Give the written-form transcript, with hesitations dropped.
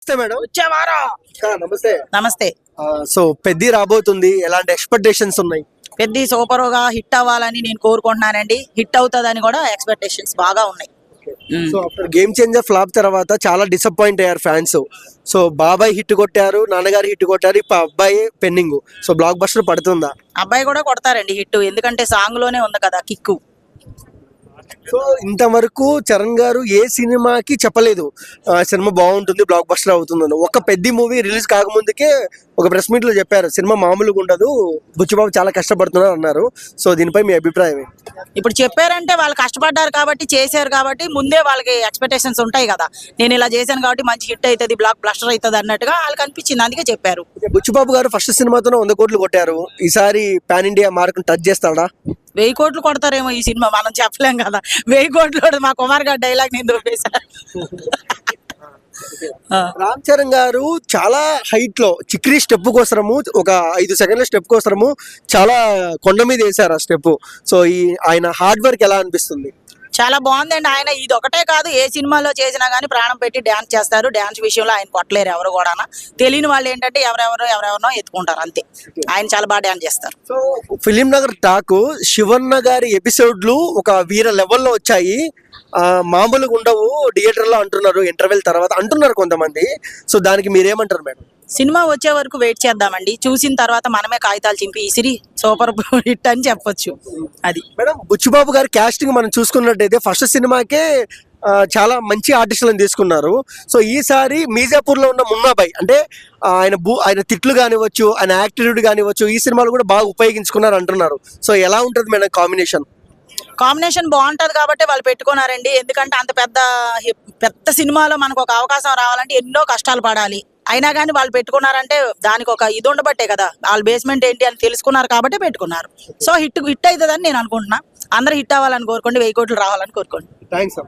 నమస్తే మేడం. వచ్చేవారా నమస్తే. నమస్తే. సో పెద్ది రాబోతుంది, ఎలాంటి ఎక్స్పెక్టేషన్స్ ఉన్నాయి? పెద్ద సూపర్ గా హిట్ అవ్వాలని నేను కోరుకుంటున్నానండి. హిట్ అవుతుందని కూడా ఎక్స్పెక్టేషన్స్ బాగా ఉన్నాయి. So after game changer flop తర్వాత చాలా డిసప్పాయింట్ అయ్యారు ఫ్యాన్స్. సో బాబాయ్ హిట్ కొట్టారు, నాన్నగారు హిట్ కొట్టారు, ఇప్పుడు అబ్బాయి పెండింగ్. సో బ్లాక్ బస్టర్ పడుతుందా? అబ్బాయి కూడా కొడతారండి హిట్, ఎందుకంటే సాంగ్ లోనే ఉంది కదా కిక్కు. సో ఇంతవరకు చరణ్ గారు ఏ సినిమాకి చెప్పలేదు సినిమా బాగుంటుంది, బ్లాక్ బస్టర్ అవుతుందని. ఒక పెద్ద మూవీ రిలీజ్ కాకముందుకే ఒక ప్రెస్ మీట్ లో చెప్పారు సినిమా మామూలుగా ఉండదు, బుచ్చిబాబు చాలా కష్టపడుతున్నారు అన్నారు. సో దీనిపై మీ అభిప్రాయం ఏంటి? ఇప్పుడు చెప్పారంటే వాళ్ళు కష్టపడ్డారు కాబట్టి, చేశారు కాబట్టి ముందే వాళ్ళకి ఎక్స్పెక్టేషన్స్ ఉంటాయి కదా. నేను ఇలా చేశాను కాబట్టి మంచి హిట్ అవుతుంది, బ్లాక్ బస్టర్ అవుతుంది అన్నట్టుగా వాళ్ళకి అనిపించింది, అందుకే చెప్పారు. బుచ్చిబాబు గారు ఫస్ట్ సినిమాతోనే 100 కోట్లు కొట్టారు, ఈసారి పాన్ ఇండియా మార్క్ టచ్ చేస్తాడా? 1000 కోట్లు కొడతారేమో ఈ సినిమా, మనం చెప్పలేం కదా. 1000 కోట్లు మా కుమార్ గారి డైలాగ్ నేను దొరికేశాను. రామ్ చరణ్ గారు చాలా హైట్ లో చిక్రీ స్టెప్ కోసము, ఒక 5 సెకండ్ల స్టెప్ కోసము చాలా కొండ మీద వేశారు ఆ స్టెప్. సో ఆయన హార్డ్ వర్క్ ఎలా అనిపిస్తుంది? చాలా బాగుందండి. ఆయన ఇది ఒకటే కాదు, ఏ సినిమాలో చేసినా గానీ ప్రాణం పెట్టి డాన్స్ చేస్తారు. డాన్స్ విషయంలో ఆయన కొట్టలేరు ఎవరు కూడా. తెలియని వాళ్ళు ఏంటంటే ఎవరెవరో ఎత్తుకుంటారు అంతే. ఆయన చాలా బాగా డాన్స్ చేస్తారు. So film Nagar talk Shivanna గారి ఎపిసోడ్లు ఒక వీర లెవెల్లో వచ్చాయి, మామూలుగా ఉండవు థియేటర్ లో అంటున్నారు, ఇంటర్వెల్ తర్వాత అంటున్నారు కొంతమంది. సో దానికి మీరేమంటారు మేడం? సినిమా వచ్చే వరకు వెయిట్ చేద్దామండి, చూసిన తర్వాత మనమే కాగితాలు చింపి ఈసిరి సూపర్ హిట్ అని చెప్పొచ్చు. అది మేడం, బుచ్చిబాబు గారి కాస్టింగ్ మనం చూసుకున్నట్టయితే ఫస్ట్ సినిమాకే చాలా మంచి ఆర్టిస్టులను తీసుకున్నారు. సో ఈసారి మీజాపూర్ లో ఉన్న మున్నాబాయ్ అంటే ఆయన తిట్లు కానివ్వచ్చు, ఆయన యాక్టివిటీ కానివ్వచ్చు, ఈ సినిమాలు కూడా బాగా ఉపయోగించుకున్నారు అంటున్నారు. సో ఎలా ఉంటుంది మేడం కాంబినేషన్ బాగుంటది కాబట్టి వాళ్ళు పెట్టుకున్నారండి. ఎందుకంటే అంత పెద్ద సినిమాలో మనకు ఒక అవకాశం రావాలంటే ఎన్నో కష్టాలు పడాలి. అయినా కానీ వాళ్ళు పెట్టుకున్నారంటే దానికి ఒక ఇది ఉండబట్టే కదా, వాళ్ళ బేస్మెంట్ ఏంటి అని తెలుసుకున్నారు కాబట్టి పెట్టుకున్నారు. సో హిట్ అవుతుందని నేను అనుకుంటున్నా. అందరూ హిట్ అవ్వాలని కోరుకోండి, 1000 కోట్లు రావాలని కోరుకోండి. థ్యాంక్స్.